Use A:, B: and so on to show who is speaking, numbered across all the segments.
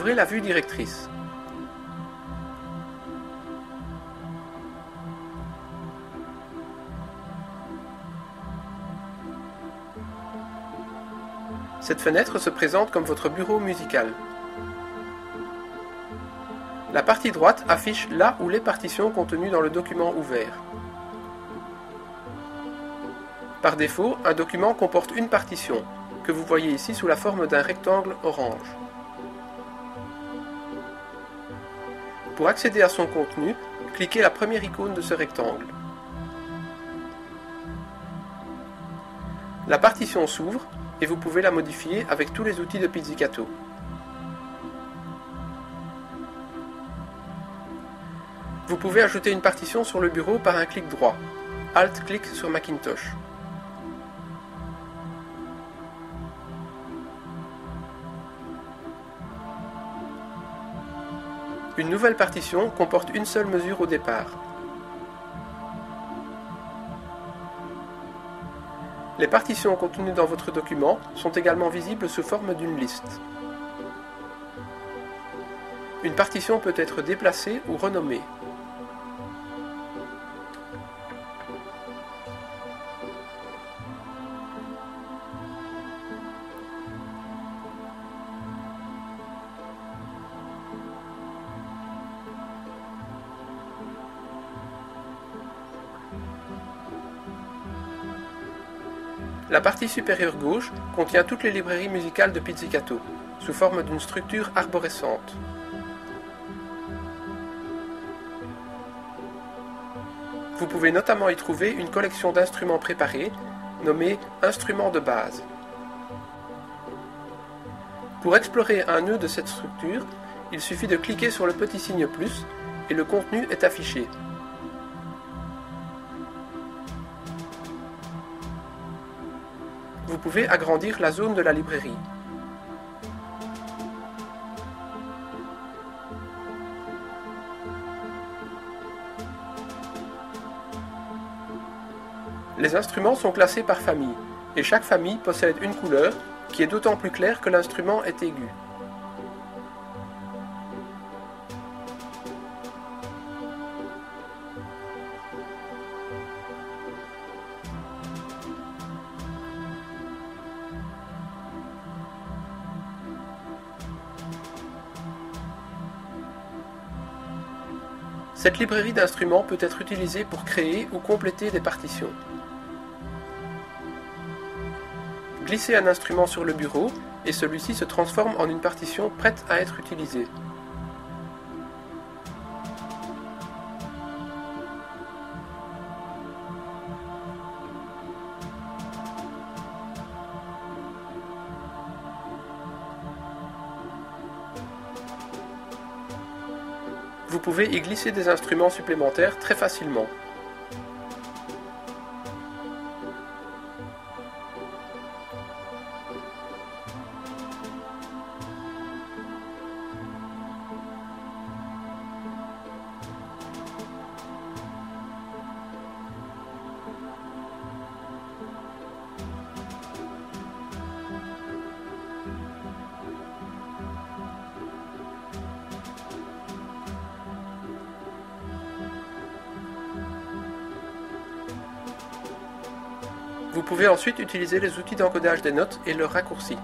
A: Ouvrez la vue directrice. Cette fenêtre se présente comme votre bureau musical. La partie droite affiche la ou les partitions contenues dans le document ouvert. Par défaut, un document comporte une partition, que vous voyez ici sous la forme d'un rectangle orange. Pour accéder à son contenu, cliquez la première icône de ce rectangle. La partition s'ouvre et vous pouvez la modifier avec tous les outils de Pizzicato. Vous pouvez ajouter une partition sur le bureau par un clic droit. Alt-clic sur Macintosh. Une nouvelle partition comporte une seule mesure au départ. Les partitions contenues dans votre document sont également visibles sous forme d'une liste. Une partition peut être déplacée ou renommée. La partie supérieure gauche contient toutes les librairies musicales de Pizzicato, sous forme d'une structure arborescente. Vous pouvez notamment y trouver une collection d'instruments préparés, nommée « Instruments de base ». Pour explorer un nœud de cette structure, il suffit de cliquer sur le petit signe plus et le contenu est affiché. Vous pouvez agrandir la zone de la librairie. Les instruments sont classés par famille, et chaque famille possède une couleur qui est d'autant plus claire que l'instrument est aigu. Cette librairie d'instruments peut être utilisée pour créer ou compléter des partitions. Glissez un instrument sur le bureau et celui-ci se transforme en une partition prête à être utilisée. Vous pouvez y glisser des instruments supplémentaires très facilement. Vous pouvez ensuite utiliser les outils d'encodage des notes et leurs raccourcis.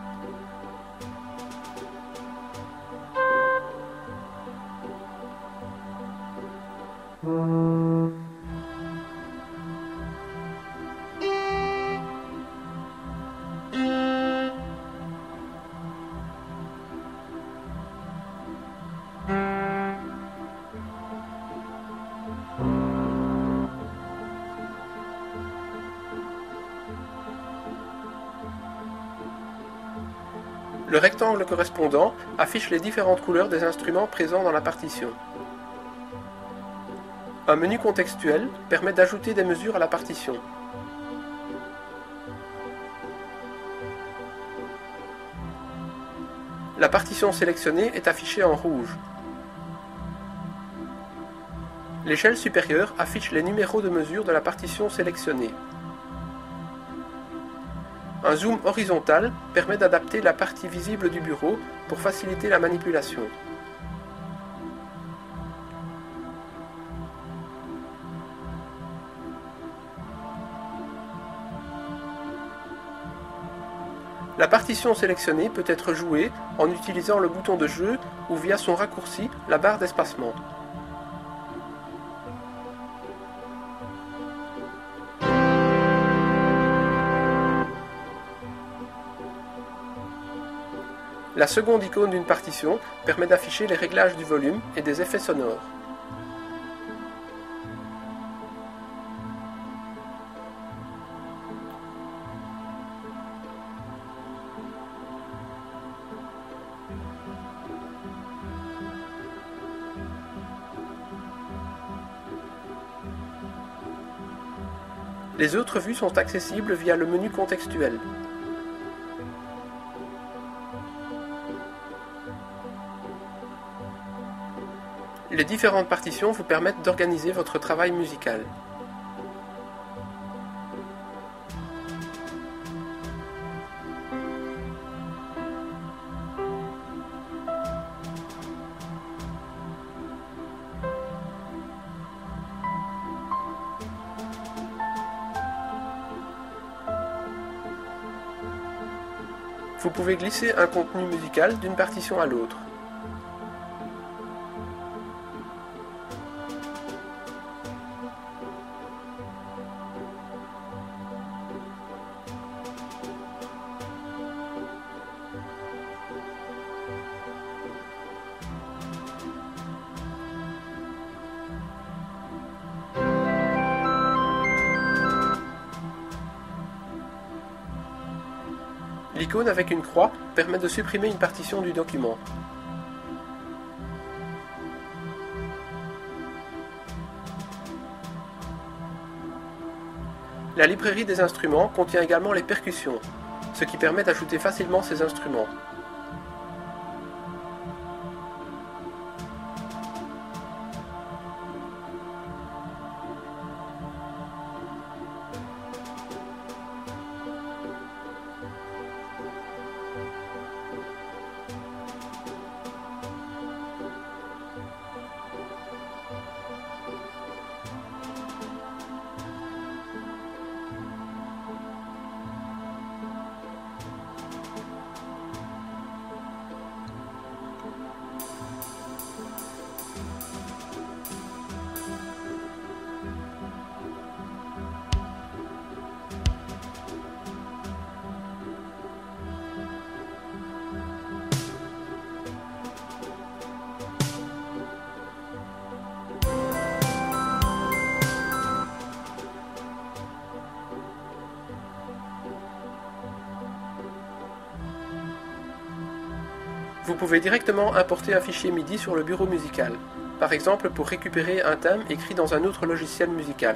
A: Le rectangle correspondant affiche les différentes couleurs des instruments présents dans la partition. Un menu contextuel permet d'ajouter des mesures à la partition. La partition sélectionnée est affichée en rouge. L'échelle supérieure affiche les numéros de mesure de la partition sélectionnée. Un zoom horizontal permet d'adapter la partie visible du bureau pour faciliter la manipulation. La partition sélectionnée peut être jouée en utilisant le bouton de jeu ou via son raccourci, la barre d'espacement. La seconde icône d'une partition permet d'afficher les réglages du volume et des effets sonores. Les autres vues sont accessibles via le menu contextuel. Les différentes partitions vous permettent d'organiser votre travail musical. Vous pouvez glisser un contenu musical d'une partition à l'autre. L'icône avec une croix permet de supprimer une partition du document. La librairie des instruments contient également les percussions, ce qui permet d'ajouter facilement ces instruments. Vous pouvez directement importer un fichier MIDI sur le bureau musical, par exemple pour récupérer un thème écrit dans un autre logiciel musical.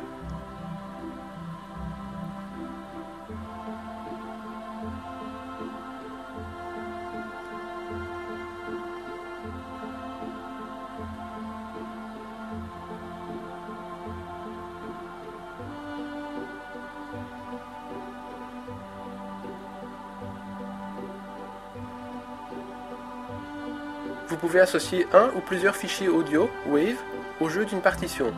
A: Vous pouvez associer un ou plusieurs fichiers audio, WAV, au jeu d'une partition.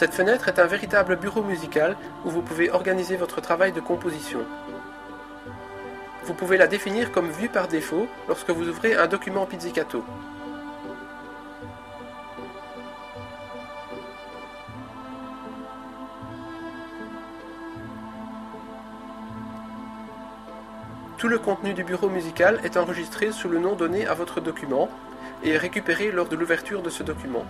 A: Cette fenêtre est un véritable bureau musical où vous pouvez organiser votre travail de composition. Vous pouvez la définir comme vue par défaut lorsque vous ouvrez un document Pizzicato. Tout le contenu du bureau musical est enregistré sous le nom donné à votre document et est récupéré lors de l'ouverture de ce document.